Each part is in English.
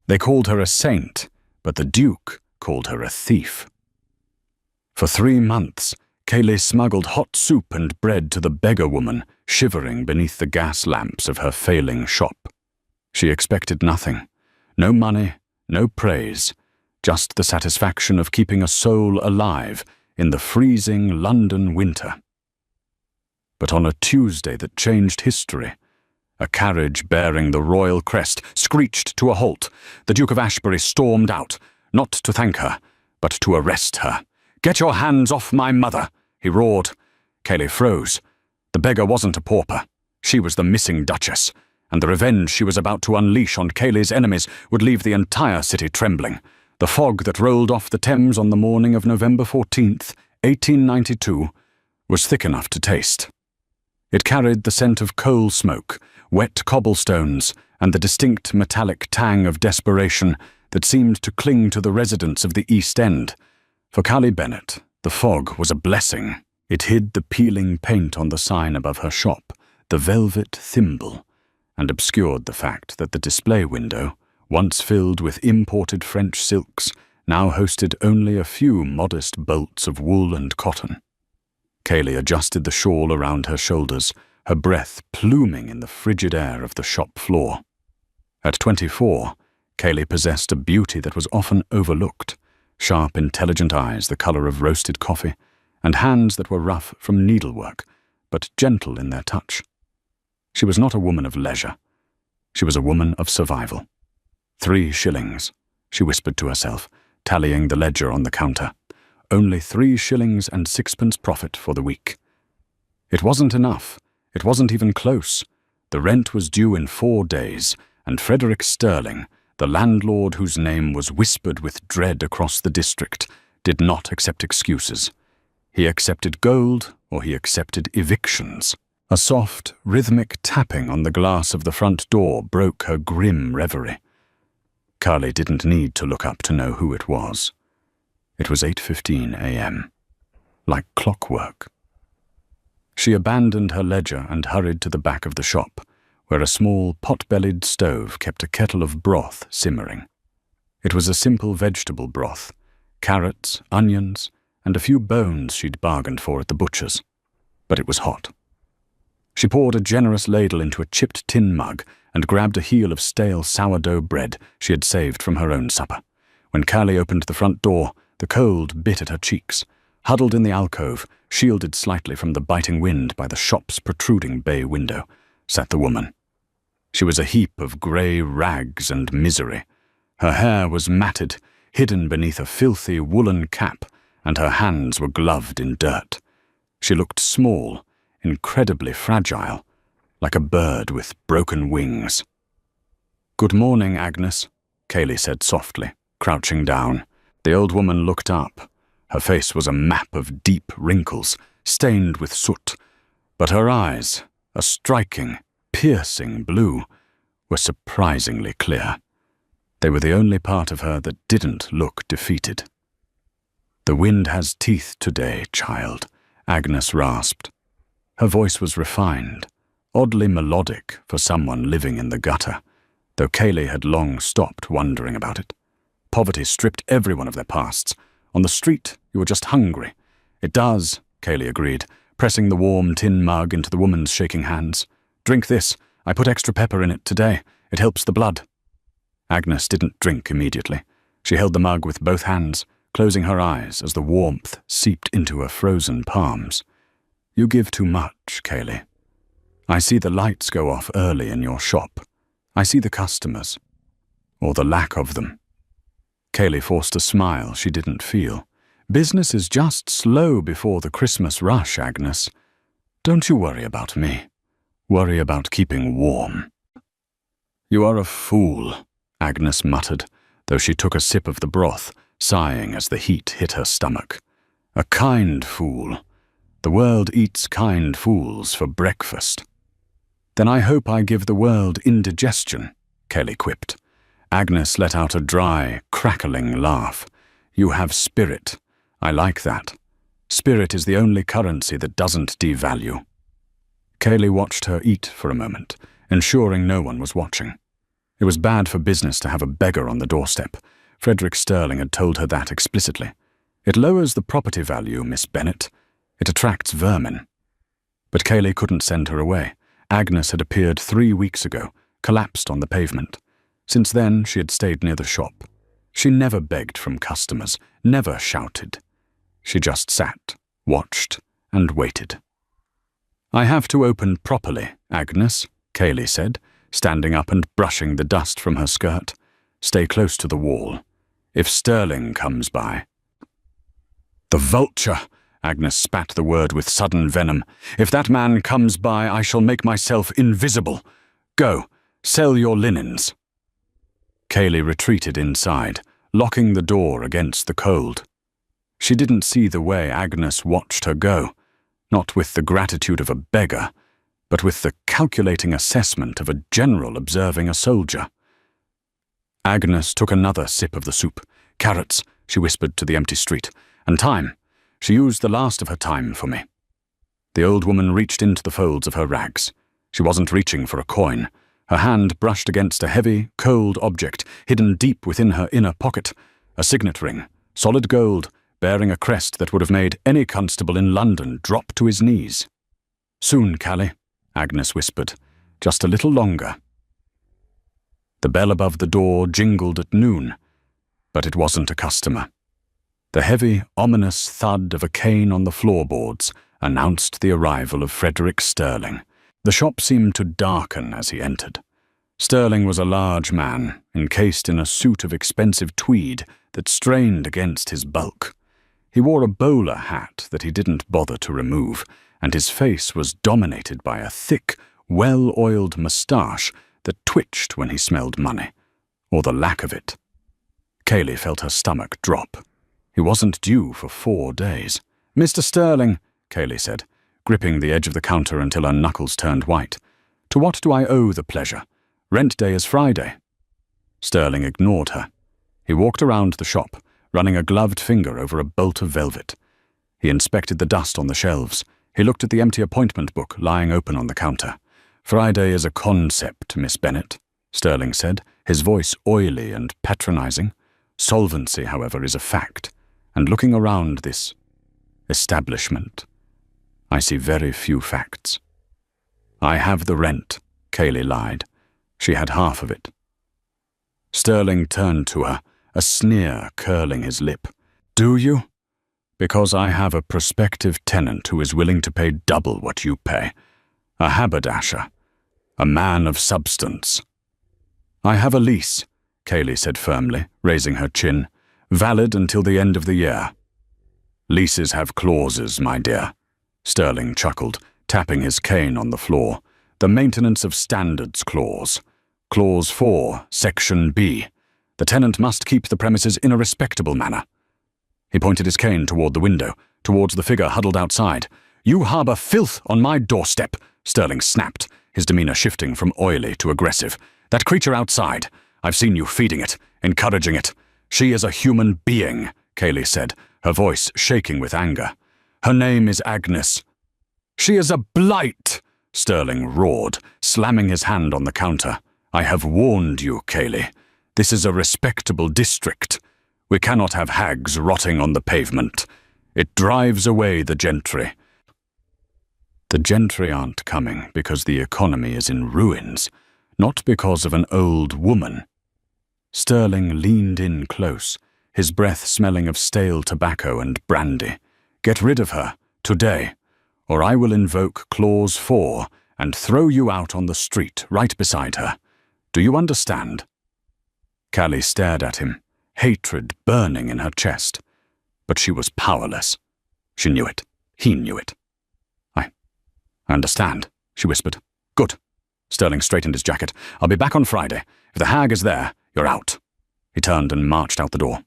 They called her a saint, but the Duke called her a thief. For 3 months, Kayleigh smuggled hot soup and bread to the beggar woman shivering beneath the gas lamps of her failing shop. She expected nothing. No money, no praise, just the satisfaction of keeping a soul alive in the freezing London winter. But on a Tuesday that changed history, a carriage bearing the royal crest screeched to a halt. The Duke of Ashbury stormed out, not to thank her, but to arrest her. "Get your hands off my mother!" he roared. Kayleigh froze. The beggar wasn't a pauper. She was the missing Duchess, and the revenge she was about to unleash on Kayleigh's enemies would leave the entire city trembling. The fog that rolled off the Thames on the morning of November 14th, 1892, was thick enough to taste. It carried the scent of coal smoke, wet cobblestones, and the distinct metallic tang of desperation that seemed to cling to the residents of the East End. For Callie Bennett, the fog was a blessing. It hid the peeling paint on the sign above her shop, the velvet thimble, and obscured the fact that the display window, once filled with imported French silks, now hosted only a few modest bolts of wool and cotton. Kayleigh adjusted the shawl around her shoulders, her breath pluming in the frigid air of the shop floor. At 24, Kayleigh possessed a beauty that was often overlooked, sharp, intelligent eyes the color of roasted coffee, and hands that were rough from needlework, but gentle in their touch. She was not a woman of leisure. She was a woman of survival. 3 shillings, she whispered to herself, tallying the ledger on the counter. Only 3 shillings and 6pence profit for the week. It wasn't enough. It wasn't even close. The rent was due in 4 days, and Frederick Sterling, the landlord whose name was whispered with dread across the district, did not accept excuses. He accepted gold, or he accepted evictions. A soft, rhythmic tapping on the glass of the front door broke her grim reverie. Carly didn't need to look up to know who it was. It was 8:15 a.m., like clockwork. She abandoned her ledger and hurried to the back of the shop, where a small pot-bellied stove kept a kettle of broth simmering. It was a simple vegetable broth, carrots, onions, and a few bones she'd bargained for at the butcher's. But it was hot. She poured a generous ladle into a chipped tin mug and grabbed a heel of stale sourdough bread she had saved from her own supper. When Callie opened the front door, the cold bit at her cheeks. Huddled in the alcove, shielded slightly from the biting wind by the shop's protruding bay window, sat the woman. She was a heap of grey rags and misery. Her hair was matted, hidden beneath a filthy woolen cap, and her hands were gloved in dirt. She looked small, incredibly fragile, like a bird with broken wings. "Good morning, Agnes," Kayleigh said softly, crouching down. The old woman looked up. Her face was a map of deep wrinkles, stained with soot, but her eyes, a striking, piercing blue, were surprisingly clear. They were the only part of her that didn't look defeated. "The wind has teeth today, child," Agnes rasped. Her voice was refined, oddly melodic for someone living in the gutter, though Kayleigh had long stopped wondering about it. Poverty stripped everyone of their pasts. On the street, you were just hungry. "It does," Kayleigh agreed, pressing the warm tin mug into the woman's shaking hands. "Drink this. I put extra pepper in it today. It helps the blood." Agnes didn't drink immediately. She held the mug with both hands, closing her eyes as the warmth seeped into her frozen palms. "You give too much, Kayleigh. I see the lights go off early in your shop. I see the customers, or the lack of them." Kayleigh forced a smile she didn't feel. "Business is just slow before the Christmas rush, Agnes. Don't you worry about me. Worry about keeping warm." "You are a fool," Agnes muttered, though she took a sip of the broth, sighing as the heat hit her stomach. "A kind fool. The world eats kind fools for breakfast." "Then I hope I give the world indigestion," Kayleigh quipped. Agnes let out a dry, crackling laugh. "You have spirit. I like that. Spirit is the only currency that doesn't devalue." Kayleigh watched her eat for a moment, ensuring no one was watching. It was bad for business to have a beggar on the doorstep. Frederick Sterling had told her that explicitly. It lowers the property value, Miss Bennet. It attracts vermin. But Cayley couldn't send her away. Agnes had appeared 3 weeks ago, collapsed on the pavement. Since then, she had stayed near the shop. She never begged from customers, never shouted. She just sat, watched, and waited. "I have to open properly, Agnes," Cayley said, standing up and brushing the dust from her skirt. "Stay close to the wall. If Sterling comes by—" "The vulture!" Agnes spat the word with sudden venom. "If that man comes by, I shall make myself invisible. Go, sell your linens." Cayley retreated inside, locking the door against the cold. She didn't see the way Agnes watched her go, not with the gratitude of a beggar, but with the calculating assessment of a general observing a soldier. Agnes took another sip of the soup. "Carrots," she whispered to the empty street, "and time. She used the last of her time for me." The old woman reached into the folds of her rags. She wasn't reaching for a coin. Her hand brushed against a heavy, cold object hidden deep within her inner pocket, a signet ring, solid gold, bearing a crest that would have made any constable in London drop to his knees. "Soon, Callie," Agnes whispered. "Just a little longer." The bell above the door jingled at noon, but it wasn't a customer. The heavy, ominous thud of a cane on the floorboards announced the arrival of Frederick Sterling. The shop seemed to darken as he entered. Sterling was a large man, encased in a suit of expensive tweed that strained against his bulk. He wore a bowler hat that he didn't bother to remove, and his face was dominated by a thick, well-oiled moustache that twitched when he smelled money, or the lack of it. Cayley felt her stomach drop. He wasn't due for 4 days. "Mr. Sterling," Cayley said, gripping the edge of the counter until her knuckles turned white. "To what do I owe the pleasure? Rent day is Friday." Sterling ignored her. He walked around the shop, running a gloved finger over a bolt of velvet. He inspected the dust on the shelves. He looked at the empty appointment book lying open on the counter. "Friday is a concept, Miss Bennet," Sterling said, his voice oily and patronizing. "Solvency, however, is a fact. And looking around this establishment, I see very few facts." "I have the rent," Cayley lied. She had half of it. Sterling turned to her, a sneer curling his lip. "Do you? Because I have a prospective tenant who is willing to pay double what you pay. A haberdasher. A man of substance." "I have a lease," Cayley said firmly, raising her chin. "Valid until the end of the year." "Leases have clauses, my dear," Sterling chuckled, tapping his cane on the floor. "The Maintenance of Standards Clause. Clause 4, Section B. The tenant must keep the premises in a respectable manner." He pointed his cane toward the window, towards the figure huddled outside. "You harbor filth on my doorstep," Sterling snapped, his demeanor shifting from oily to aggressive. "That creature outside, I've seen you feeding it, encouraging it. She is a human being," Cayley said, her voice shaking with anger. "Her name is Agnes." "She is a blight," Sterling roared, slamming his hand on the counter. "I have warned you, Cayley. This is a respectable district. We cannot have hags rotting on the pavement. It drives away the gentry." "The gentry aren't coming because the economy is in ruins, not because of an old woman." Sterling leaned in close, his breath smelling of stale tobacco and brandy. "Get rid of her, today, or I will invoke Clause 4 and throw you out on the street right beside her. Do you understand?" Callie stared at him, hatred burning in her chest. But she was powerless. She knew it. He knew it. I understand," she whispered. "Good." Sterling straightened his jacket. "I'll be back on Friday. If the hag is there, you're out." He turned and marched out the door.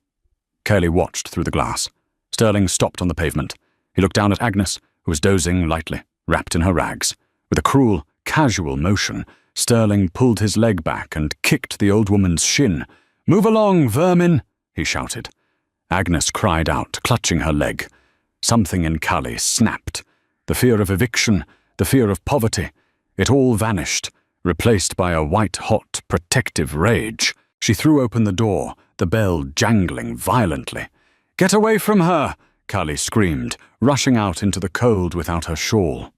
Cayley watched through the glass. Sterling stopped on the pavement. He looked down at Agnes, who was dozing lightly, wrapped in her rags. With a cruel, casual motion, Sterling pulled his leg back and kicked the old woman's shin. "Move along, vermin!" he shouted. Agnes cried out, clutching her leg. Something in Callie snapped. The fear of eviction, the fear of poverty. It all vanished, replaced by a white-hot, protective rage. She threw open the door, the bell jangling violently. "Get away from her!" Callie screamed, rushing out into the cold without her shawl.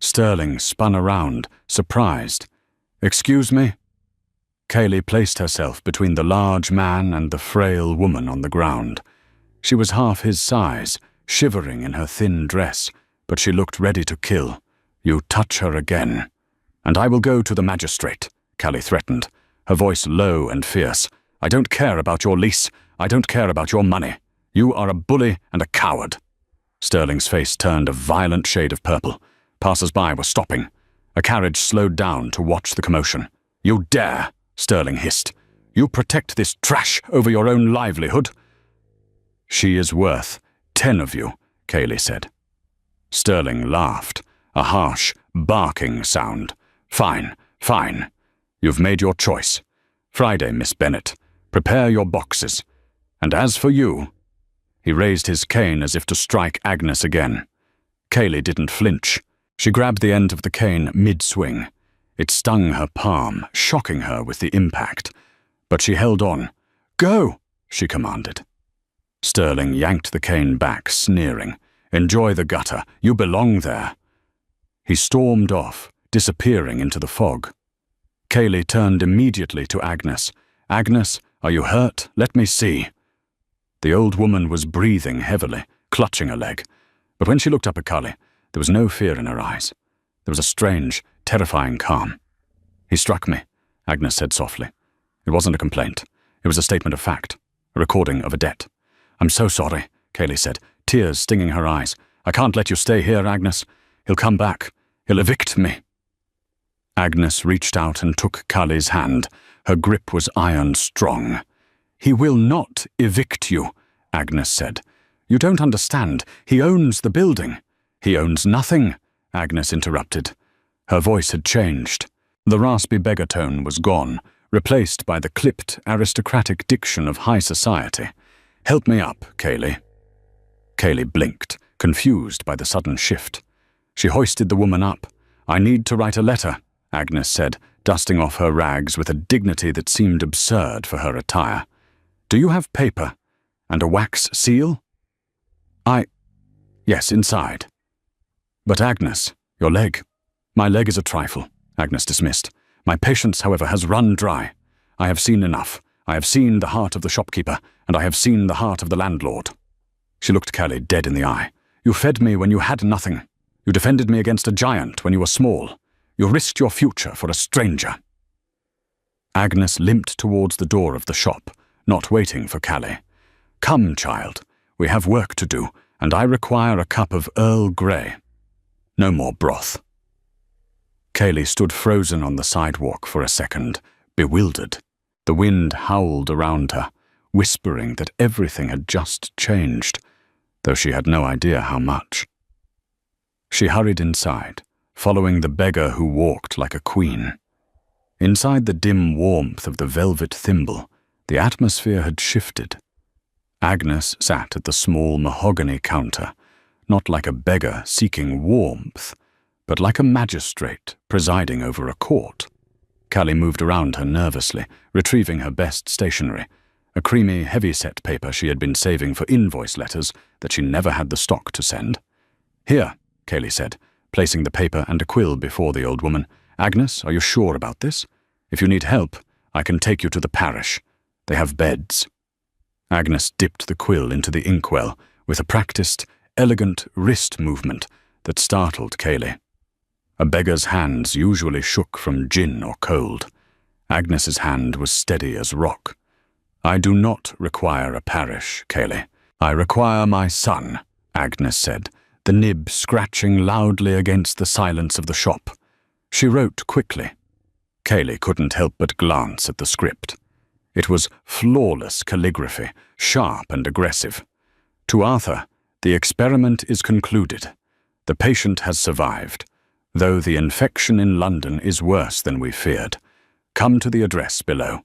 Sterling spun around, surprised. "Excuse me?" Kaylee placed herself between the large man and the frail woman on the ground. She was half his size, shivering in her thin dress, but she looked ready to kill. "You touch her again, and I will go to the magistrate," Callie threatened, her voice low and fierce. "I don't care about your lease. I don't care about your money. You are a bully and a coward." Sterling's face turned a violent shade of purple. Passers-by were stopping. A carriage slowed down to watch the commotion. "You dare!" Sterling hissed. "You protect this trash over your own livelihood?" "She is worth 10 of you," Kaylee said. Sterling laughed, a harsh, barking sound. "Fine, fine. You've made your choice. Friday, Miss Bennet. Prepare your boxes. And as for you—" He raised his cane as if to strike Agnes again. Kaylee didn't flinch. She grabbed the end of the cane mid-swing. It stung her palm, shocking her with the impact. But she held on. "Go!" she commanded. Sterling yanked the cane back, sneering. "Enjoy the gutter. You belong there." He stormed off, disappearing into the fog. Kaylee turned immediately to Agnes. "Agnes, are you hurt? Let me see." The old woman was breathing heavily, clutching her leg. But when she looked up at Callie, there was no fear in her eyes. There was a strange, terrifying calm. "He struck me," Agnes said softly. It wasn't a complaint. It was a statement of fact, a recording of a debt. "I'm so sorry," Kaylee said, tears stinging her eyes. "I can't let you stay here, Agnes. He'll come back. He'll evict me." Agnes reached out and took Callie's hand. Her grip was iron strong. "He will not evict you," Agnes said. "You don't understand. He owns the building." "He owns nothing," Agnes interrupted. Her voice had changed. The raspy beggar tone was gone, replaced by the clipped, aristocratic diction of high society. "Help me up, Kaylee." Kaylee blinked, confused by the sudden shift. She hoisted the woman up. "I need to write a letter," Agnes said, dusting off her rags with a dignity that seemed absurd for her attire. "Do you have paper? And a wax seal?" "Yes, inside." "But Agnes, your leg." "My leg is a trifle," Agnes dismissed. "My patience, however, has run dry. I have seen enough. I have seen the heart of the shopkeeper, and I have seen the heart of the landlord." She looked Callie dead in the eye. "You fed me when you had nothing. You defended me against a giant when you were small. You risked your future for a stranger." Agnes limped towards the door of the shop, not waiting for Callie. "Come, child. We have work to do, and I require a cup of Earl Grey. No more broth." Kaylee stood frozen on the sidewalk for a second, bewildered. The wind howled around her, whispering that everything had just changed, though she had no idea how much. She hurried inside, following the beggar who walked like a queen. Inside the dim warmth of the velvet thimble, the atmosphere had shifted. Agnes sat at the small mahogany counter, not like a beggar seeking warmth, but like a magistrate presiding over a court. Callie moved around her nervously, retrieving her best stationery, a creamy, heavy-set paper she had been saving for invoice letters that she never had the stock to send. "Here," Kaylee said, placing the paper and a quill before the old woman. "Agnes, are you sure about this? If you need help, I can take you to the parish. They have beds." Agnes dipped the quill into the inkwell with a practiced, elegant wrist movement that startled Kaylee. A beggar's hands usually shook from gin or cold. Agnes's hand was steady as rock. "I do not require a parish, Kaylee. I require my son," Agnes said, the nib scratching loudly against the silence of the shop. She wrote quickly. Kaylee couldn't help but glance at the script. It was flawless calligraphy, sharp and aggressive. To Arthur, the experiment is concluded. The patient has survived, though the infection in London is worse than we feared. Come to the address below.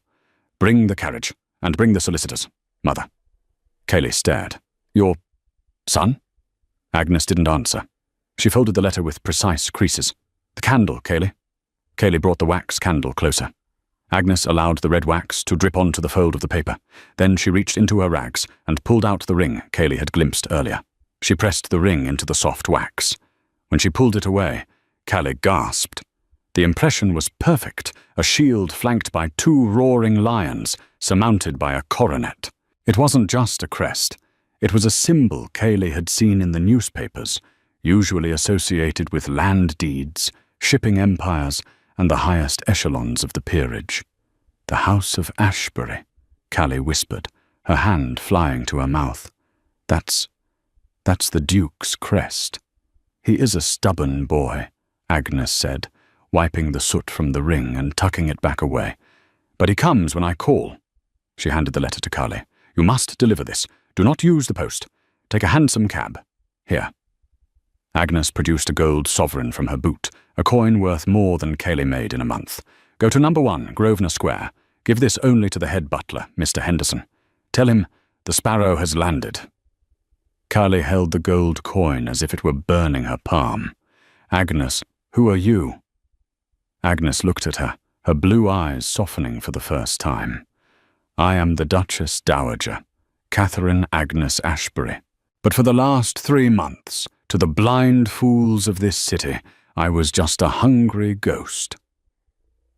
Bring the carriage, and bring the solicitors. Mother. Kaylee stared. "Your son?" Agnes didn't answer. She folded the letter with precise creases. "The candle, Kaylee." Cayley brought the wax candle closer. Agnes allowed the red wax to drip onto the fold of the paper. Then she reached into her rags and pulled out the ring Cayley had glimpsed earlier. She pressed the ring into the soft wax. When she pulled it away, Cayley gasped. The impression was perfect, a shield flanked by 2 roaring lions, surmounted by a coronet. It wasn't just a crest. It was a symbol Cayley had seen in the newspapers, usually associated with land deeds, shipping empires, and the highest echelons of the peerage. "The House of Ashbury," Cayley whispered, her hand flying to her mouth. That's the Duke's crest." "He is a stubborn boy," Agnes said, wiping the soot from the ring and tucking it back away. "But he comes when I call." She handed the letter to Cayley. "You must deliver this. Do not use the post. Take a hansom cab. Here." Agnes produced a gold sovereign from her boot, a coin worth more than Cayley made in a month. "Go to number 1, Grosvenor Square. Give this only to the head butler, Mr. Henderson. Tell him the Sparrow has landed." Cayley held the gold coin as if it were burning her palm. "Agnes, who are you?" Agnes looked at her, her blue eyes softening for the first time. "I am the Duchess Dowager, Catherine Agnes Ashbury. But for the last 3 months, to the blind fools of this city, I was just a hungry ghost."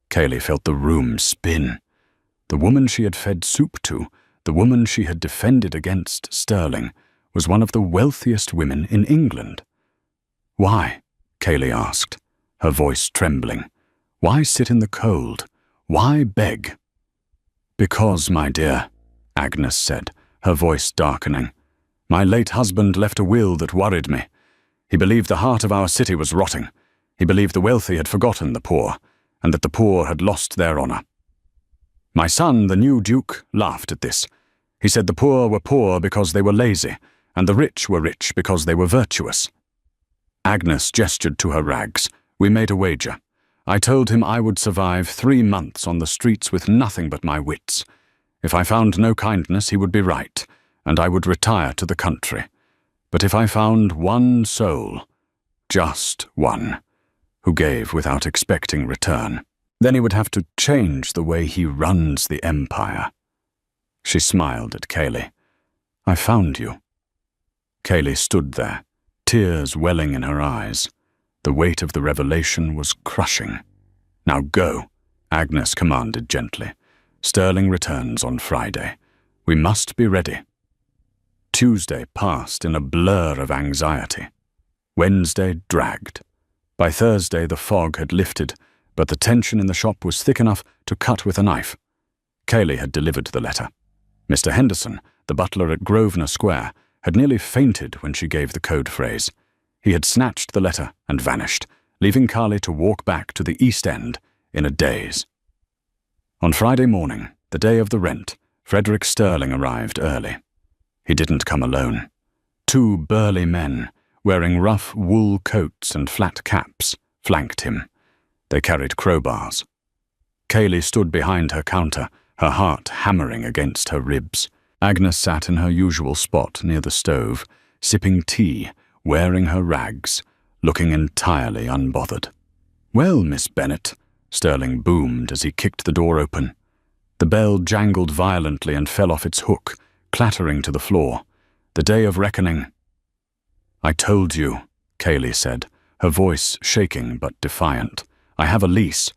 Cayley felt the room spin. The woman she had fed soup to, the woman she had defended against Sterling, was one of the wealthiest women in England. "Why?" Cayley asked, her voice trembling. "Why sit in the cold? Why beg?" "Because, my dear," Agnes said, her voice darkening, "my late husband left a will that worried me. He believed the heart of our city was rotting. He believed the wealthy had forgotten the poor, and that the poor had lost their honor. My son, the new Duke, laughed at this. He said the poor were poor because they were lazy, and the rich were rich because they were virtuous." Agnes gestured to her rags. "We made a wager. I told him I would survive 3 months on the streets with nothing but my wits. If I found no kindness, he would be right, and I would retire to the country. But if I found one soul, just one, who gave without expecting return, then he would have to change the way he runs the empire." She smiled at Cayley. "I found you." Cayley stood there, tears welling in her eyes. The weight of the revelation was crushing. "Now go," Agnes commanded gently. "Sterling returns on Friday. We must be ready." Tuesday passed in a blur of anxiety. Wednesday dragged. By Thursday the fog had lifted, but the tension in the shop was thick enough to cut with a knife. Cayley had delivered the letter. Mr. Henderson, the butler at Grosvenor Square, had nearly fainted when she gave the code phrase. He had snatched the letter and vanished, leaving Cayley to walk back to the East End in a daze. On Friday morning, the day of the rent, Frederick Sterling arrived early. He didn't come alone. 2 burly men, wearing rough wool coats and flat caps, flanked him. They carried crowbars. Cayley stood behind her counter, her heart hammering against her ribs. Agnes sat in her usual spot near the stove, sipping tea, wearing her rags, looking entirely unbothered. "Well, Miss Bennet," Sterling boomed as he kicked the door open. The bell jangled violently and fell off its hook, clattering to the floor. The day of reckoning. "I told you," Cayley said, her voice shaking but defiant. "I have a lease."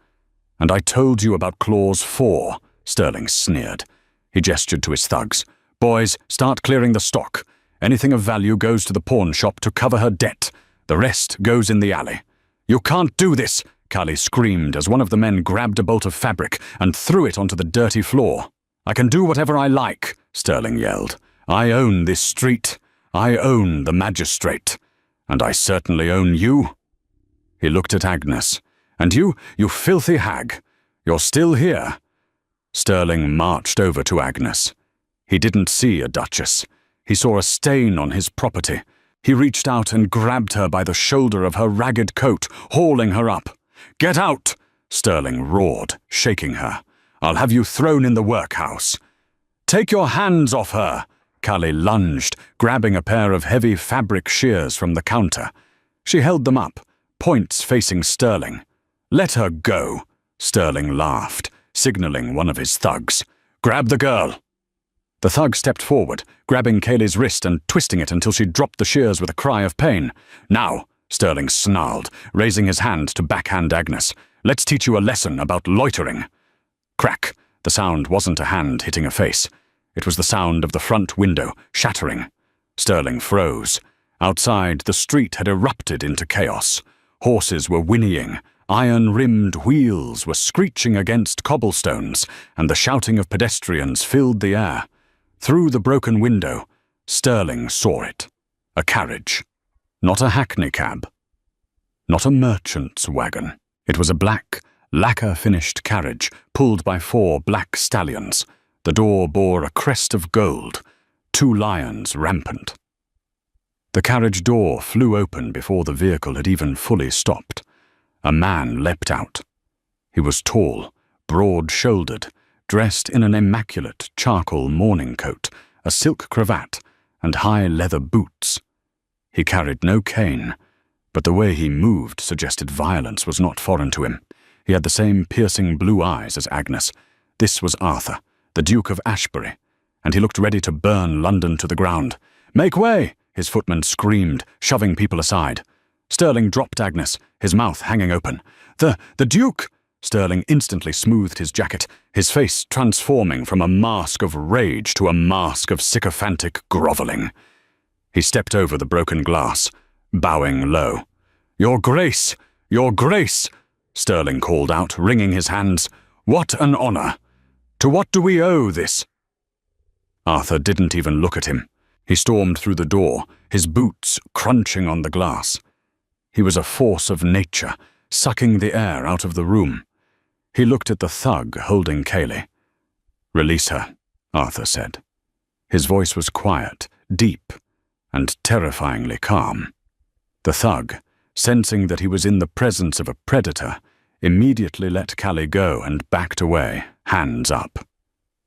"And I told you about Clause 4, Sterling sneered. He gestured to his thugs. "Boys, start clearing the stock. Anything of value goes to the pawn shop to cover her debt. The rest goes in the alley." "You can't do this," Cayley screamed as one of the men grabbed a bolt of fabric and threw it onto the dirty floor. "I can do whatever I like," Sterling yelled. "I own this street. I own the magistrate. And I certainly own you." He looked at Agnes. "And you filthy hag. You're still here." Sterling marched over to Agnes. He didn't see a duchess. He saw a stain on his property. He reached out and grabbed her by the shoulder of her ragged coat, hauling her up. "Get out!" Sterling roared, shaking her. "I'll have you thrown in the workhouse." "Take your hands off her!" Cayley lunged, grabbing a pair of heavy fabric shears from the counter. She held them up, points facing Sterling. Let her go, Sterling laughed, signaling one of his thugs. Grab the girl. The thug stepped forward, grabbing Kayleigh's wrist and twisting it until she dropped the shears with a cry of pain. Now, Sterling snarled, raising his hand to backhand Agnes. Let's teach you a lesson about loitering. Crack. The sound wasn't a hand hitting a face. It was the sound of the front window shattering. Sterling froze. Outside, the street had erupted into chaos. Horses were whinnying. Iron-rimmed wheels were screeching against cobblestones, and the shouting of pedestrians filled the air. Through the broken window, Sterling saw it. A carriage. Not a hackney cab. Not a merchant's wagon. It was a black, lacquer-finished carriage pulled by 4 black stallions. The door bore a crest of gold, 2 lions rampant. The carriage door flew open before the vehicle had even fully stopped. A man leapt out. He was tall, broad-shouldered, dressed in an immaculate charcoal morning coat, a silk cravat, and high leather boots. He carried no cane, but the way he moved suggested violence was not foreign to him. He had the same piercing blue eyes as Agnes. This was Arthur, the Duke of Ashbury, and he looked ready to burn London to the ground. "Make way!" his footman screamed, shoving people aside. Sterling dropped Agnes, his mouth hanging open. The Duke!" Sterling instantly smoothed his jacket, his face transforming from a mask of rage to a mask of sycophantic grovelling. He stepped over the broken glass, bowing low. "Your Grace! Your Grace!" Sterling called out, wringing his hands. "What an honour! To what do we owe this?" Arthur didn't even look at him. He stormed through the door, his boots crunching on the glass. He was a force of nature, sucking the air out of the room. He looked at the thug holding Kayleigh. "Release her," Arthur said. His voice was quiet, deep, and terrifyingly calm. The thug, sensing that he was in the presence of a predator, immediately let Callie go and backed away, hands up.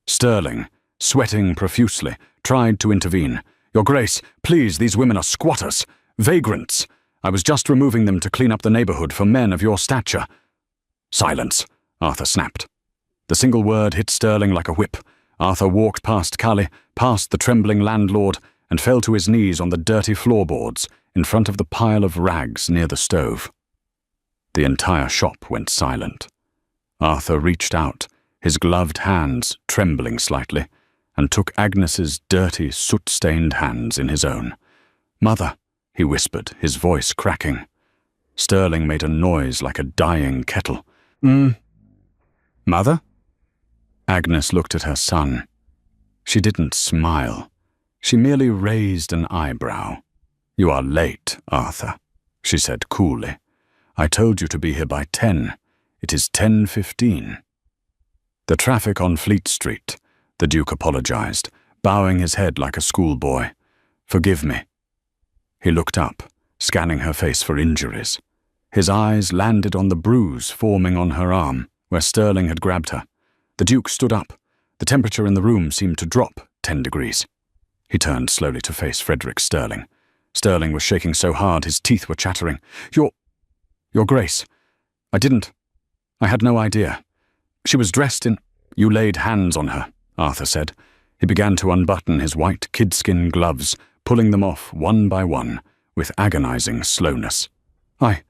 Sterling, sweating profusely, tried to intervene. "Your Grace, please, these women are squatters, vagrants. I was just removing them to clean up the neighborhood for men of your stature." "Silence," Arthur snapped. The single word hit Sterling like a whip. Arthur walked past Callie, past the trembling landlord, and fell to his knees on the dirty floorboards in front of the pile of rags near the stove. The entire shop went silent. Arthur reached out, his gloved hands trembling slightly, and took Agnes's dirty, soot-stained hands in his own. "Mother," he whispered, his voice cracking. Sterling made a noise like a dying kettle. "Mother?" Agnes looked at her son. She didn't smile. She merely raised an eyebrow. "You are late, Arthur," she said coolly. "I told you to be here by 10. It is 10:15. "The traffic on Fleet Street," the Duke apologized, bowing his head like a schoolboy. "Forgive me." He looked up, scanning her face for injuries. His eyes landed on the bruise forming on her arm, where Sterling had grabbed her. The Duke stood up. The temperature in the room seemed to drop 10 degrees. He turned slowly to face Frederick Sterling. Sterling was shaking so hard his teeth were chattering. Your Grace, I had no idea. She was dressed in—" "You laid hands on her," Arthur said. He began to unbutton his white kidskin gloves, pulling them off one by one, with agonizing slowness. I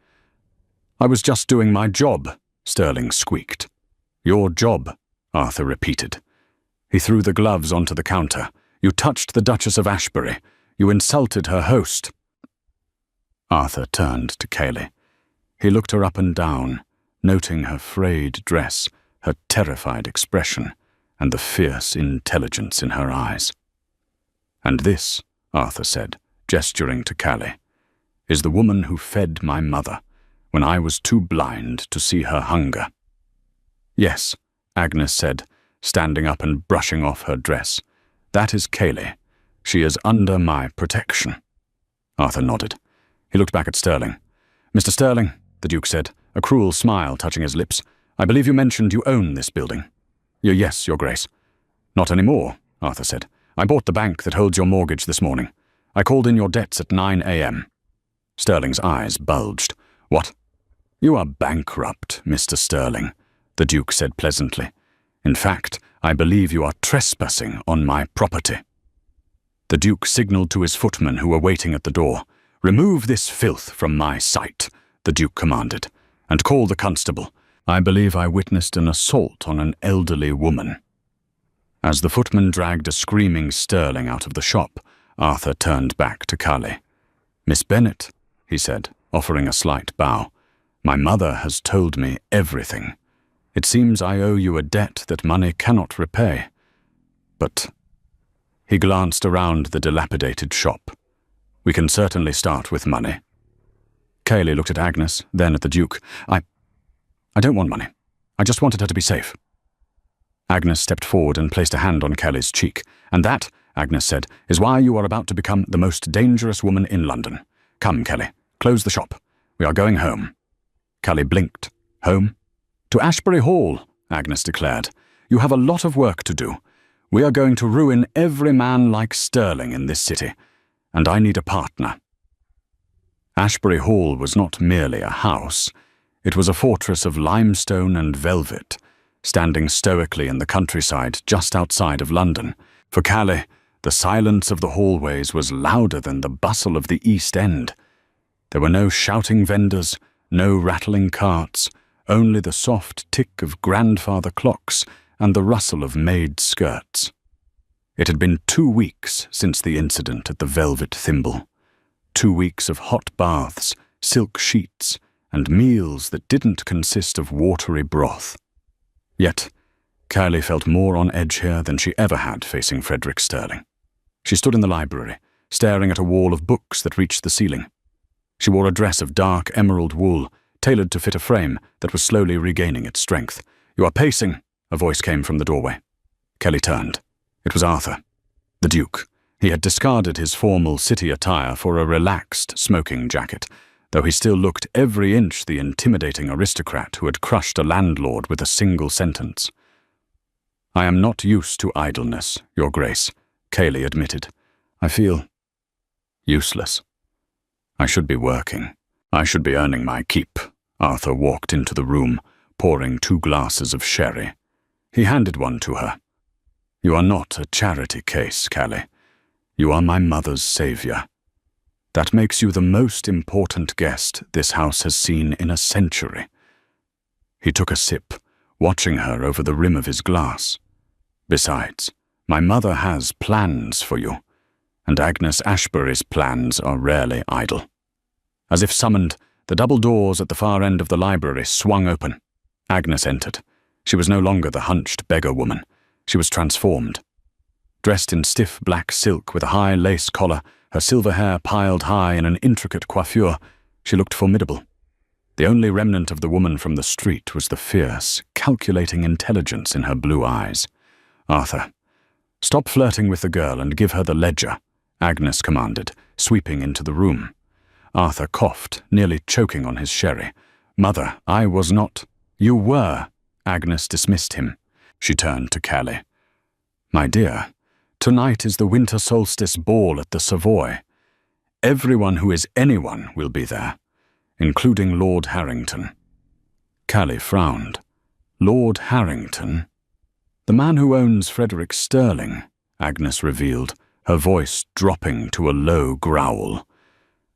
was just doing my job," Sterling squeaked. "Your job," Arthur repeated. He threw the gloves onto the counter. "You touched the Duchess of Ashbury. You insulted her host." Arthur turned to Kayleigh. He looked her up and down, noting her frayed dress, her terrified expression, and the fierce intelligence in her eyes. "And this," Arthur said, gesturing to Callie, "is the woman who fed my mother when I was too blind to see her hunger." "Yes," Agnes said, standing up and brushing off her dress. "That is Kayleigh. She is under my protection." Arthur nodded. He looked back at Sterling. "Mr. Sterling," the Duke said, a cruel smile touching his lips, "I believe you mentioned you own this building." Yes, Your Grace." "Not anymore," Arthur said. "I bought the bank that holds your mortgage this morning. I called in your debts at 9 a.m. Sterling's eyes bulged. "What?" "You are bankrupt, Mr. Sterling," the Duke said pleasantly. "In fact, I believe you are trespassing on my property." The Duke signalled to his footmen who were waiting at the door. "Remove this filth from my sight," the Duke commanded, "and call the constable. I believe I witnessed an assault on an elderly woman." As the footman dragged a screaming Sterling out of the shop, Arthur turned back to Calais. "Miss Bennet," he said, offering a slight bow, "my mother has told me everything. It seems I owe you a debt that money cannot repay. But—" He glanced around the dilapidated shop. "We can certainly start with money." Cayley looked at Agnes, then at the Duke. I don't want money. I just wanted her to be safe." Agnes stepped forward and placed a hand on Kelly's cheek. "And that," Agnes said, "is why you are about to become the most dangerous woman in London. Come, Kelly, close the shop. We are going home." Kelly blinked. "Home?" "To Ashbury Hall," Agnes declared. "You have a lot of work to do. We are going to ruin every man like Sterling in this city, and I need a partner." Ashbury Hall was not merely a house. It was a fortress of limestone and velvet, standing stoically in the countryside just outside of London. For Calais, the silence of the hallways was louder than the bustle of the East End. There were no shouting vendors, no rattling carts, only the soft tick of grandfather clocks and the rustle of maid skirts. It had been 2 weeks since the incident at the Velvet Thimble. 2 weeks of hot baths, silk sheets, and meals that didn't consist of watery broth. Yet, Kylie felt more on edge here than she ever had facing Frederick Sterling. She stood in the library, staring at a wall of books that reached the ceiling. She wore a dress of dark emerald wool, tailored to fit a frame that was slowly regaining its strength. "You are pacing," a voice came from the doorway. Kelly turned. It was Arthur, the Duke. He had discarded his formal city attire for a relaxed smoking jacket, though he still looked every inch the intimidating aristocrat who had crushed a landlord with a single sentence. "I am not used to idleness, Your Grace," Cayley admitted. "I feel useless. I should be working. I should be earning my keep." Arthur walked into the room, pouring 2 glasses of sherry. He handed one to her. "You are not a charity case, Callie. You are my mother's saviour. That makes you the most important guest this house has seen in a century." He took a sip, watching her over the rim of his glass. "Besides, my mother has plans for you, and Agnes Ashbury's plans are rarely idle." As if summoned, the double doors at the far end of the library swung open. Agnes entered. She was no longer the hunched beggar woman. She was transformed. Dressed in stiff black silk with a high lace collar, her silver hair piled high in an intricate coiffure, she looked formidable. The only remnant of the woman from the street was the fierce, calculating intelligence in her blue eyes. "Arthur, stop flirting with the girl and give her the ledger," Agnes commanded, sweeping into the room. Arthur coughed, nearly choking on his sherry. "Mother, I was not—" "You were," Agnes dismissed him. She turned to Callie. "My dear, tonight is the winter solstice ball at the Savoy. Everyone who is anyone will be there, including Lord Harrington." Callie frowned. "Lord Harrington?" "The man who owns Frederick Sterling," Agnes revealed, her voice dropping to a low growl.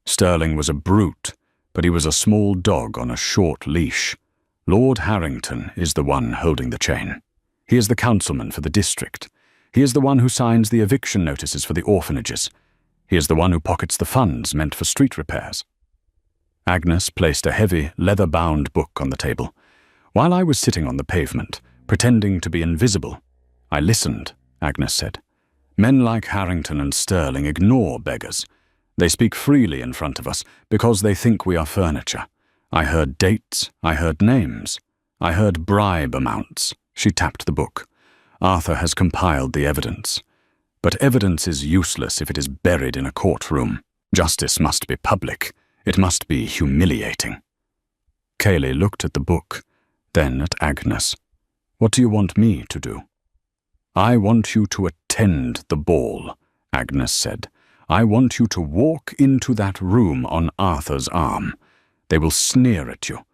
Sterling was a brute, but he was a small dog on a short leash. Lord Harrington is the one holding the chain. He is the councilman for the district. He is the one who signs the eviction notices for the orphanages. He is the one who pockets the funds meant for street repairs. Agnes placed a heavy, leather-bound book on the table. "While I was sitting on the pavement, pretending to be invisible, I listened," Agnes said. "Men like Harrington and Sterling ignore beggars. They speak freely in front of us because they think we are furniture. I heard dates, I heard names, I heard bribe amounts." She tapped the book. "Arthur has compiled the evidence. But evidence is useless if it is buried in a courtroom. Justice must be public. It must be humiliating." Cayley looked at the book, then at Agnes. "What do you want me to do?" "I want you to attend the ball," Agnes said. "I want you to walk into that room on Arthur's arm. They will sneer at you.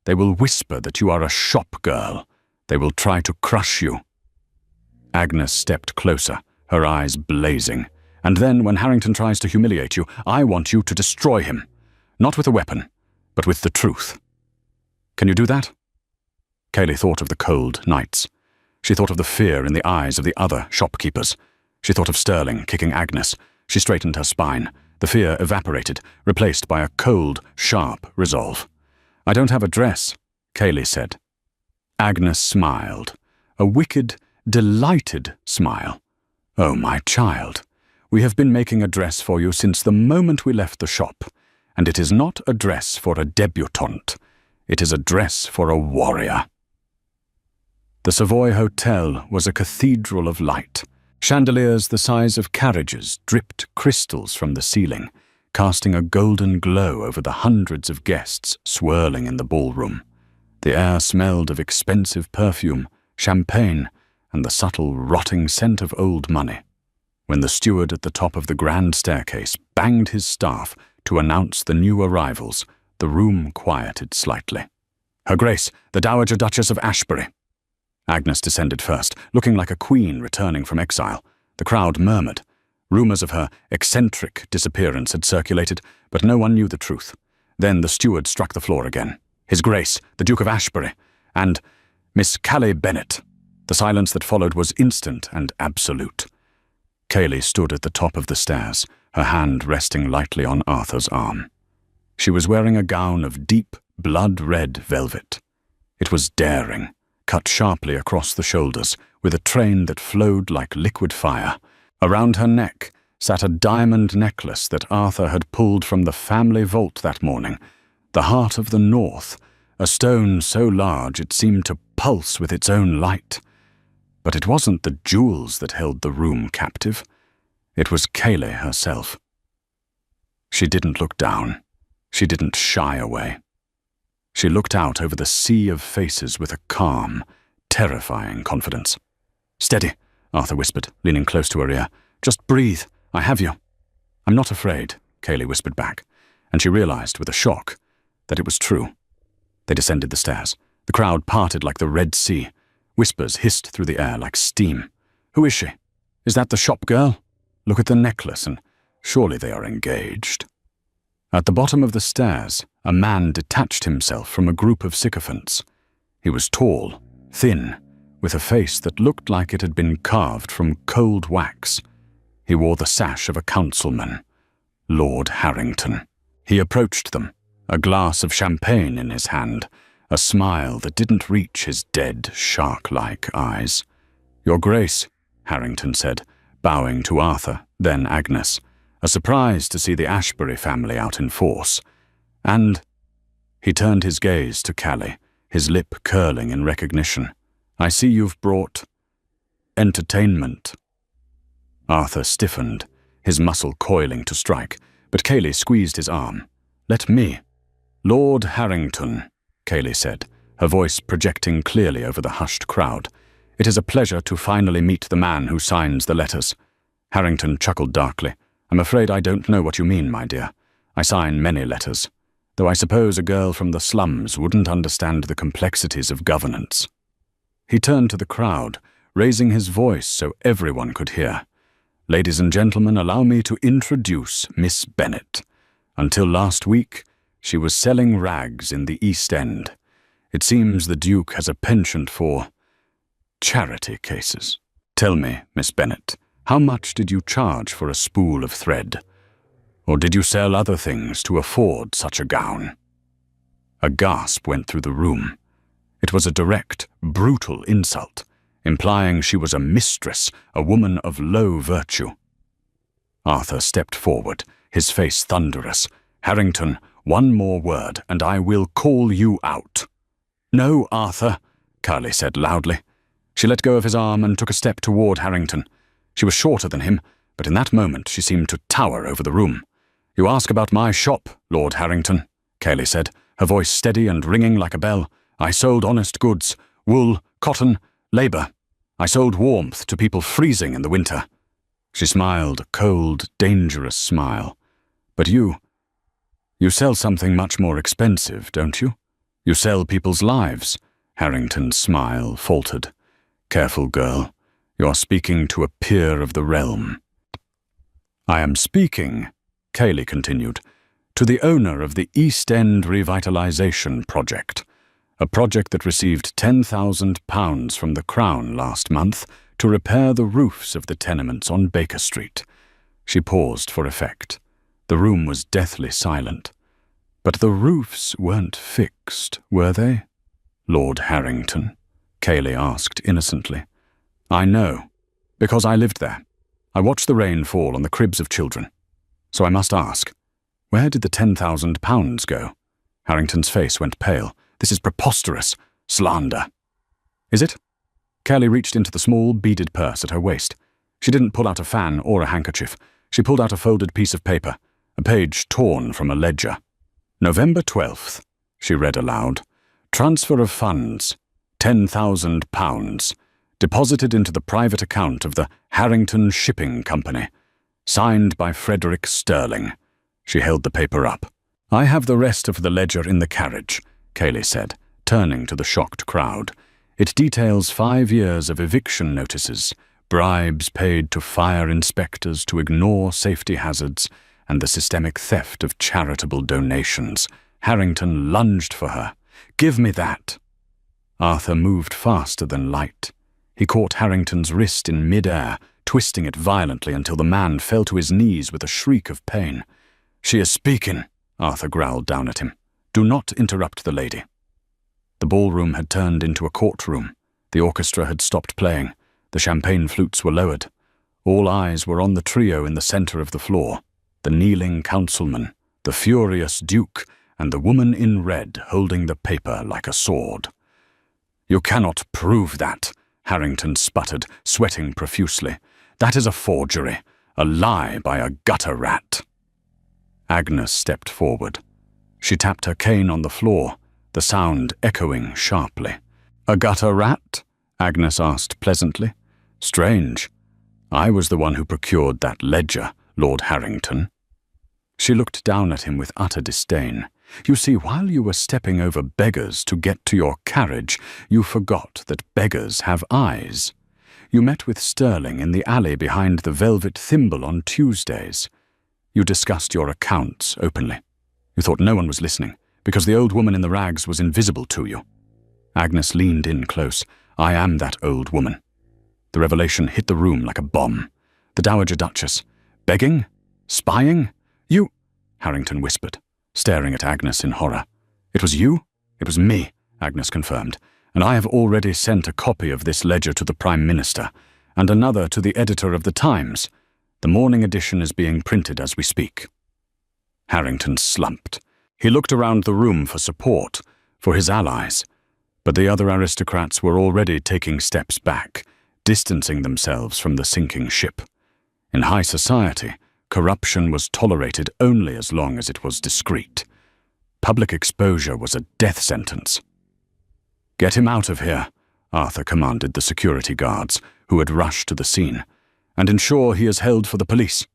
They will whisper that you are a shop girl. They will try to crush you." Agnes stepped closer, her eyes blazing. "And then, when Harrington tries to humiliate you, I want you to destroy him. Not with a weapon, but with the truth. Can you do that?" Kayleigh thought of the cold nights. She thought of the fear in the eyes of the other shopkeepers. She thought of Sterling kicking Agnes. She straightened her spine. The fear evaporated, replaced by a cold, sharp resolve. "I don't have a dress," Kayleigh said. Agnes smiled. A wicked, delighted smile. "Oh, my child, we have been making a dress for you since the moment we left the shop, and it is not a dress for a debutante. It is a dress for a warrior." The Savoy Hotel was a cathedral of light. Chandeliers the size of carriages dripped crystals from the ceiling, casting a golden glow over the hundreds of guests swirling in the ballroom. The air smelled of expensive perfume, champagne, and the subtle, rotting scent of old money. When the steward at the top of the grand staircase banged his staff to announce the new arrivals, the room quieted slightly. "Her Grace, the Dowager Duchess of Ashbury." Agnes descended first, looking like a queen returning from exile. The crowd murmured. Rumors of her eccentric disappearance had circulated, but no one knew the truth. Then the steward struck the floor again. "His Grace, the Duke of Ashbury, and Miss Calais Bennet." The silence that followed was instant and absolute. Kayleigh stood at the top of the stairs, her hand resting lightly on Arthur's arm. She was wearing a gown of deep, blood-red velvet. It was daring, cut sharply across the shoulders, with a train that flowed like liquid fire. Around her neck sat a diamond necklace that Arthur had pulled from the family vault that morning, the heart of the North, a stone so large it seemed to pulse with its own light. But it wasn't the jewels that held the room captive. It was Kayleigh herself. She didn't look down. She didn't shy away. She looked out over the sea of faces with a calm, terrifying confidence. "Steady," Arthur whispered, leaning close to her ear. "Just breathe. I have you." "I'm not afraid," Kayleigh whispered back, and she realized with a shock that it was true. They descended the stairs. The crowd parted like the Red Sea. Whispers hissed through the air like steam. "Who is she? Is that the shop girl? Look at the necklace, and surely they are engaged." At the bottom of the stairs, a man detached himself from a group of sycophants. He was tall, thin, with a face that looked like it had been carved from cold wax. He wore the sash of a councilman, Lord Harrington. He approached them, a glass of champagne in his hand, a smile that didn't reach his dead, shark-like eyes. "Your Grace," Harrington said, bowing to Arthur, then Agnes, a surprise to see the Ashbury family out in force. And he turned his gaze to Calais, his lip curling in recognition. "I see you've brought entertainment." Arthur stiffened, his muscle coiling to strike, but Kayleigh squeezed his arm. "Let me." "Lord Harrington," Kayleigh said, her voice projecting clearly over the hushed crowd. "It is a pleasure to finally meet the man who signs the letters." Harrington chuckled darkly. "I'm afraid I don't know what you mean, my dear. I sign many letters, though I suppose a girl from the slums wouldn't understand the complexities of governance." He turned to the crowd, raising his voice so everyone could hear. "Ladies and gentlemen, allow me to introduce Miss Bennet. Until last week, she was selling rags in the East End. It seems the Duke has a penchant for charity cases. Tell me, Miss Bennet, how much did you charge for a spool of thread? Or did you sell other things to afford such a gown?" A gasp went through the room. It was a direct, brutal insult, implying she was a mistress, a woman of low virtue. Arthur stepped forward, his face thunderous. "Harrington, one more word, and I will call you out." "No, Arthur," Kayleigh said loudly. She let go of his arm and took a step toward Harrington. She was shorter than him, but in that moment she seemed to tower over the room. "You ask about my shop, Lord Harrington," Kayleigh said, her voice steady and ringing like a bell. "I sold honest goods, wool, cotton, labor. I sold warmth to people freezing in the winter." She smiled, a cold, dangerous smile. "But you sell something much more expensive, don't you? You sell people's lives. Harrington's smile faltered. Careful, girl. You are speaking to a peer of the realm. I am speaking, Cayley continued, to the owner of the East End Revitalisation Project, a project that received £10,000 from the Crown last month to repair the roofs of the tenements on Baker Street. She paused for effect. The room was deathly silent. But the roofs weren't fixed, were they? Lord Harrington, Cayley asked innocently. I know, because I lived there. I watched the rain fall on the cribs of children. So I must ask, where did the £10,000 go? Harrington's face went pale. This is preposterous. Slander. Is it? Cayley reached into the small, beaded purse at her waist. She didn't pull out a fan or a handkerchief. She pulled out a folded piece of paper, a page torn from a ledger. November 12th, she read aloud. Transfer of funds, £10,000, deposited into the private account of the Harrington Shipping Company, signed by Frederick Sterling. She held the paper up. I have the rest of the ledger in the carriage, Cayley said, turning to the shocked crowd. It details 5 years of eviction notices, bribes paid to fire inspectors to ignore safety hazards, and the systemic theft of charitable donations. Harrington lunged for her. Give me that. Arthur moved faster than light. He caught Harrington's wrist in mid-air, twisting it violently until the man fell to his knees with a shriek of pain. She is speaking, Arthur growled down at him. Do not interrupt the lady. The ballroom had turned into a courtroom. The orchestra had stopped playing. The champagne flutes were lowered. All eyes were on the trio in the center of the floor. The kneeling councilman, the furious duke, and the woman in red holding the paper like a sword. You cannot prove that, Harrington sputtered, sweating profusely. That is a forgery, a lie by a gutter rat. Agnes stepped forward. She tapped her cane on the floor, the sound echoing sharply. A gutter rat? Agnes asked pleasantly. Strange. I was the one who procured that ledger, Lord Harrington. She looked down at him with utter disdain. You see, while you were stepping over beggars to get to your carriage, you forgot that beggars have eyes. You met with Sterling in the alley behind the Velvet Thimble on Tuesdays. You discussed your accounts openly. You thought no one was listening, because the old woman in the rags was invisible to you. Agnes leaned in close. I am that old woman. The revelation hit the room like a bomb. The Dowager Duchess. Begging? Spying? You? Harrington whispered, staring at Agnes in horror. It was you? It was me, Agnes confirmed, and I have already sent a copy of this ledger to the Prime Minister, and another to the editor of the Times. The morning edition is being printed as we speak. Harrington slumped. He looked around the room for support, for his allies, but the other aristocrats were already taking steps back, distancing themselves from the sinking ship. In high society, corruption was tolerated only as long as it was discreet. Public exposure was a death sentence. Get him out of here, Arthur commanded the security guards, who had rushed to the scene, and ensure he is held for the police.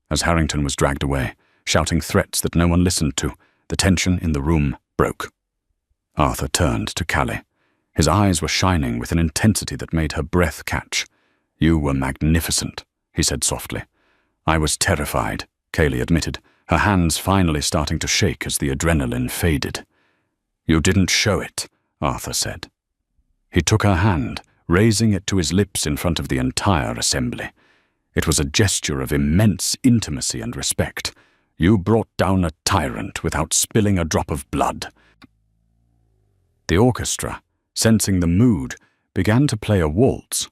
As Harrington was dragged away, shouting threats that no one listened to, the tension in the room broke. Arthur turned to Callie. His eyes were shining with an intensity that made her breath catch. You were magnificent, he said softly. I was terrified, Cayley admitted, her hands finally starting to shake as the adrenaline faded. You didn't show it, Arthur said. He took her hand, raising it to his lips in front of the entire assembly. It was a gesture of immense intimacy and respect. You brought down a tyrant without spilling a drop of blood. The orchestra, sensing the mood, began to play a waltz.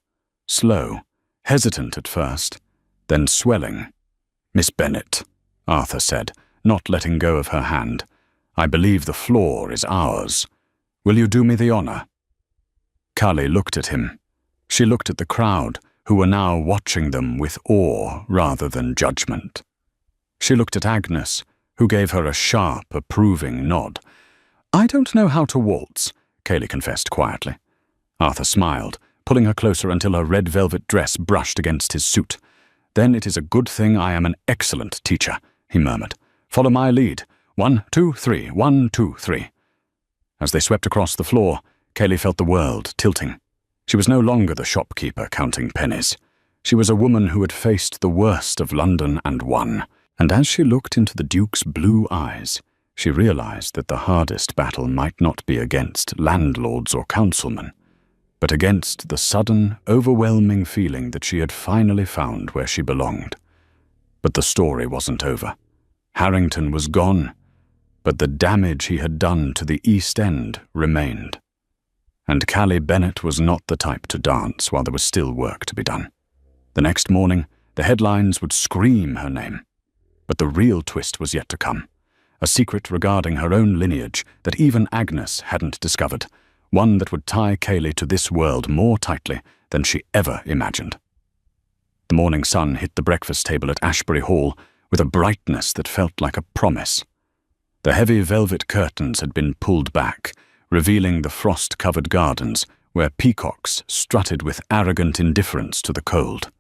Slow, hesitant at first, then swelling. Miss Bennet, Arthur said, not letting go of her hand. I believe the floor is ours. Will you do me the honor? Callie looked at him. She looked at the crowd, who were now watching them with awe rather than judgment. She looked at Agnes, who gave her a sharp, approving nod. I don't know how to waltz, Cayley confessed quietly. Arthur smiled, pulling her closer until her red velvet dress brushed against his suit. Then it is a good thing I am an excellent teacher, he murmured. Follow my lead. 1, 2, 3, 1, 2, 3. As they swept across the floor, Kayleigh felt the world tilting. She was no longer the shopkeeper counting pennies. She was a woman who had faced the worst of London and won. And as she looked into the Duke's blue eyes, she realized that the hardest battle might not be against landlords or councilmen, but against the sudden, overwhelming feeling that she had finally found where she belonged. But the story wasn't over. Harrington was gone, but the damage he had done to the East End remained. And Callie Bennett was not the type to dance while there was still work to be done. The next morning, the headlines would scream her name. But the real twist was yet to come. A secret regarding her own lineage that even Agnes hadn't discovered, one that would tie Kayleigh to this world more tightly than she ever imagined. The morning sun hit the breakfast table at Ashbury Hall with a brightness that felt like a promise. The heavy velvet curtains had been pulled back, revealing the frost-covered gardens where peacocks strutted with arrogant indifference to the cold.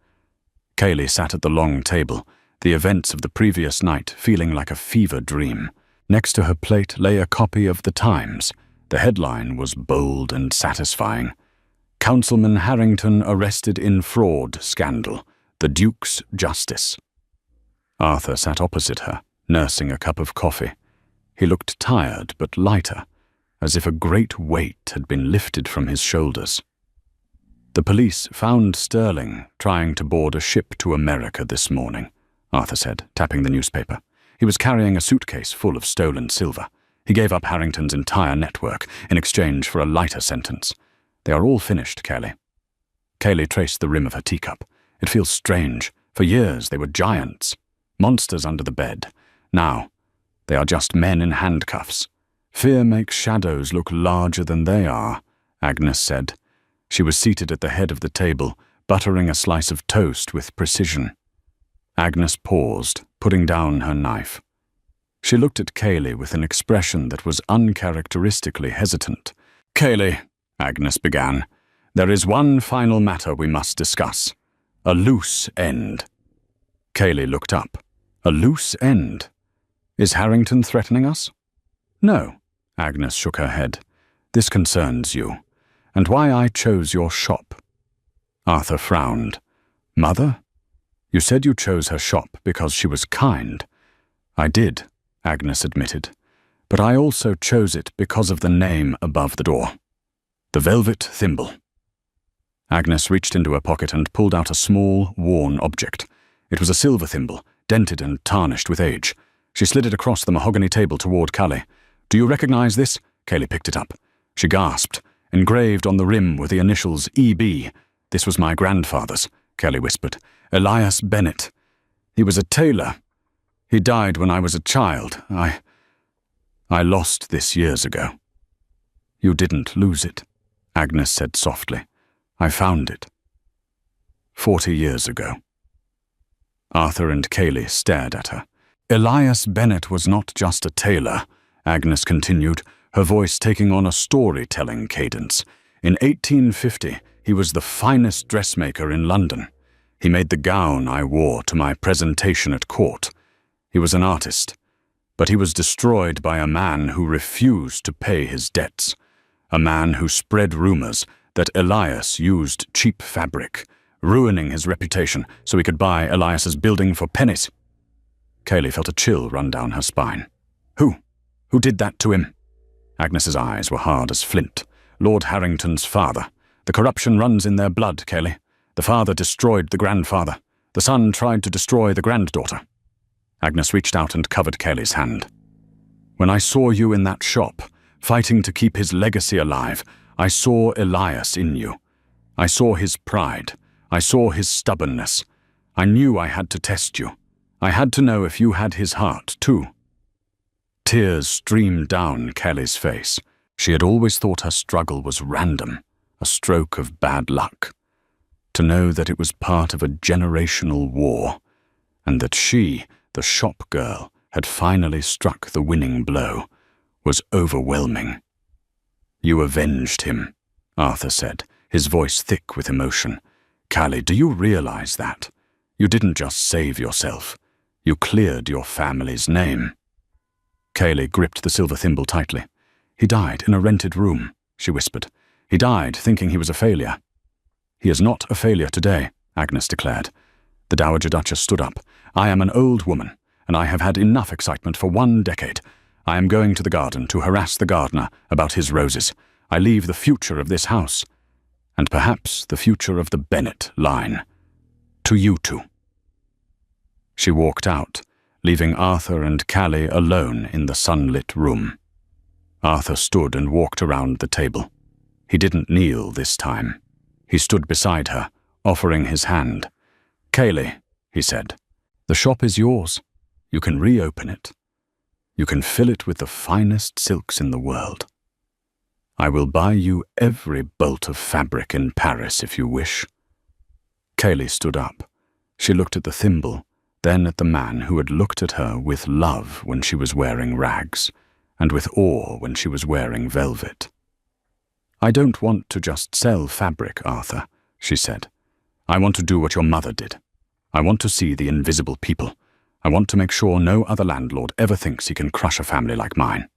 Kayleigh sat at the long table, the events of the previous night feeling like a fever dream. Next to her plate lay a copy of The Times. The headline was bold and satisfying. Councilman Harrington arrested in fraud scandal. The Duke's justice. Arthur sat opposite her, nursing a cup of coffee. He looked tired but lighter, as if a great weight had been lifted from his shoulders. The police found Sterling trying to board a ship to America this morning, Arthur said, tapping the newspaper. He was carrying a suitcase full of stolen silver. He gave up Harrington's entire network in exchange for a lighter sentence. They are all finished, Kayleigh. Kayleigh traced the rim of her teacup. It feels strange. For years they were giants, monsters under the bed. Now, they are just men in handcuffs. Fear makes shadows look larger than they are, Agnes said. She was seated at the head of the table, buttering a slice of toast with precision. Agnes paused, putting down her knife. She looked at Kayleigh with an expression that was uncharacteristically hesitant. "Kayleigh," Agnes began, "there is one final matter we must discuss. A loose end." Kayleigh looked up. "A loose end? Is Harrington threatening us?" "No," Agnes shook her head. "This concerns you, and why I chose your shop." Arthur frowned. "Mother? You said you chose her shop because she was kind." "I did," Agnes admitted, "but I also chose it because of the name above the door. The Velvet Thimble." Agnes reached into her pocket and pulled out a small, worn object. It was a silver thimble, dented and tarnished with age. She slid it across the mahogany table toward Calais. "Do you recognize this?" Kayleigh picked it up. She gasped. Engraved on the rim were the initials E.B. "This was my grandfather's," Kayleigh whispered. "Elias Bennett. He was a tailor. He died when I was a child. I lost this years ago." "You didn't lose it," Agnes said softly. "I found it. 40 years ago." Arthur and Kayleigh stared at her. "Elias Bennett was not just a tailor," Agnes continued, her voice taking on a storytelling cadence. "In 1850, he was the finest dressmaker in London. He made the gown I wore to my presentation at court. He was an artist, but he was destroyed by a man who refused to pay his debts, a man who spread rumors that Elias used cheap fabric, ruining his reputation so he could buy Elias's building for pennies." Kayleigh felt a chill run down her spine. Who did that to him?" Agnes's eyes were hard as flint. "Lord Harrington's father. The corruption runs in their blood, Kayleigh. The father destroyed the grandfather. The son tried to destroy the granddaughter." Agnes reached out and covered Kayleigh's hand. "When I saw you in that shop, fighting to keep his legacy alive, I saw Elias in you. I saw his pride. I saw his stubbornness. I knew I had to test you. I had to know if you had his heart, too." Tears streamed down Kelly's face. She had always thought her struggle was random, a stroke of bad luck. To know that it was part of a generational war, and that she, the shop girl, had finally struck the winning blow, was overwhelming. "You avenged him," Arthur said, his voice thick with emotion. "Callie, do you realize that? You didn't just save yourself. You cleared your family's name." Kayleigh gripped the silver thimble tightly. He died in a rented room, she whispered. He died thinking he was a failure. He is not a failure today, Agnes declared. The Dowager Duchess stood up. I am an old woman, and I have had enough excitement for 1 decade. I am going to the garden to harass the gardener about his roses. I leave the future of this house, and perhaps the future of the Bennet line, to you two. She walked out, leaving Arthur and Callie alone in the sunlit room. Arthur stood and walked around the table. He didn't kneel this time. He stood beside her, offering his hand. Callie, he said, the shop is yours. You can reopen it. You can fill it with the finest silks in the world. I will buy you every bolt of fabric in Paris if you wish. Callie stood up. She looked at the thimble, then at the man who had looked at her with love when she was wearing rags, and with awe when she was wearing velvet. I don't want to just sell fabric, Arthur, she said. I want to do what your mother did. I want to see the invisible people. I want to make sure no other landlord ever thinks he can crush a family like mine.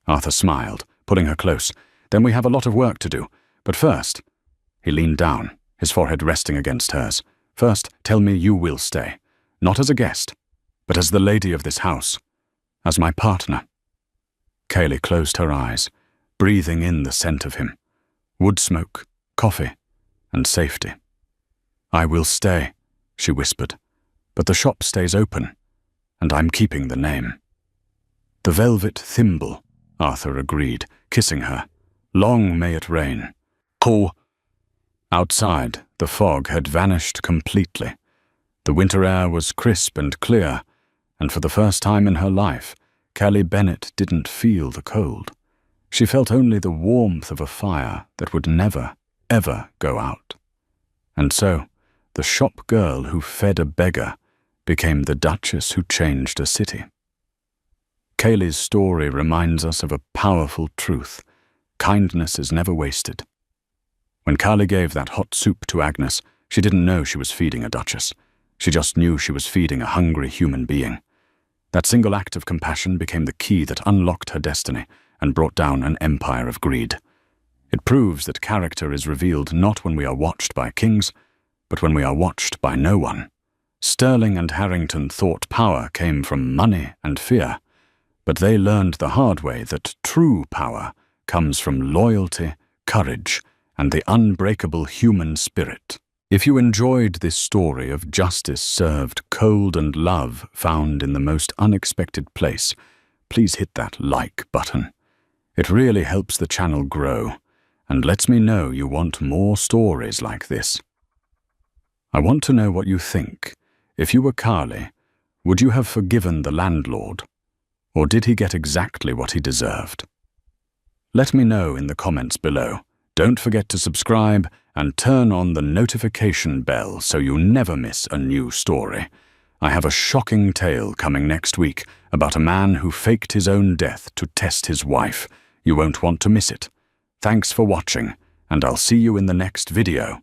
Arthur smiled, pulling her close. Then we have a lot of work to do. But first, he leaned down, his forehead resting against hers. First, tell me you will stay. Not as a guest, but as the lady of this house. As my partner. Callie closed her eyes, breathing in the scent of him. Wood smoke, coffee, and safety. I will stay, she whispered. But the shop stays open, and I'm keeping the name. The velvet thimble, Arthur agreed, kissing her. Long may it rain. Oh! Outside, the fog had vanished completely. The winter air was crisp and clear, and for the first time in her life, Callie Bennet didn't feel the cold. She felt only the warmth of a fire that would never, ever go out. And so, the shop girl who fed a beggar became the Duchess who changed a city. Callie's story reminds us of a powerful truth. Kindness is never wasted. When Callie gave that hot soup to Agnes, she didn't know she was feeding a duchess. She just knew she was feeding a hungry human being. That single act of compassion became the key that unlocked her destiny and brought down an empire of greed. It proves that character is revealed not when we are watched by kings, but when we are watched by no one. Sterling and Harrington thought power came from money and fear, but they learned the hard way that true power comes from loyalty, courage, and the unbreakable human spirit. If you enjoyed this story of justice served cold and love found in the most unexpected place, please hit that like button. It really helps the channel grow and lets me know you want more stories like this. I want to know what you think. If you were Callie, would you have forgiven the landlord? Or did he get exactly what he deserved? Let me know in the comments below. Don't forget to subscribe and turn on the notification bell so you never miss a new story. I have a shocking tale coming next week about a man who faked his own death to test his wife. You won't want to miss it. Thanks for watching, and I'll see you in the next video.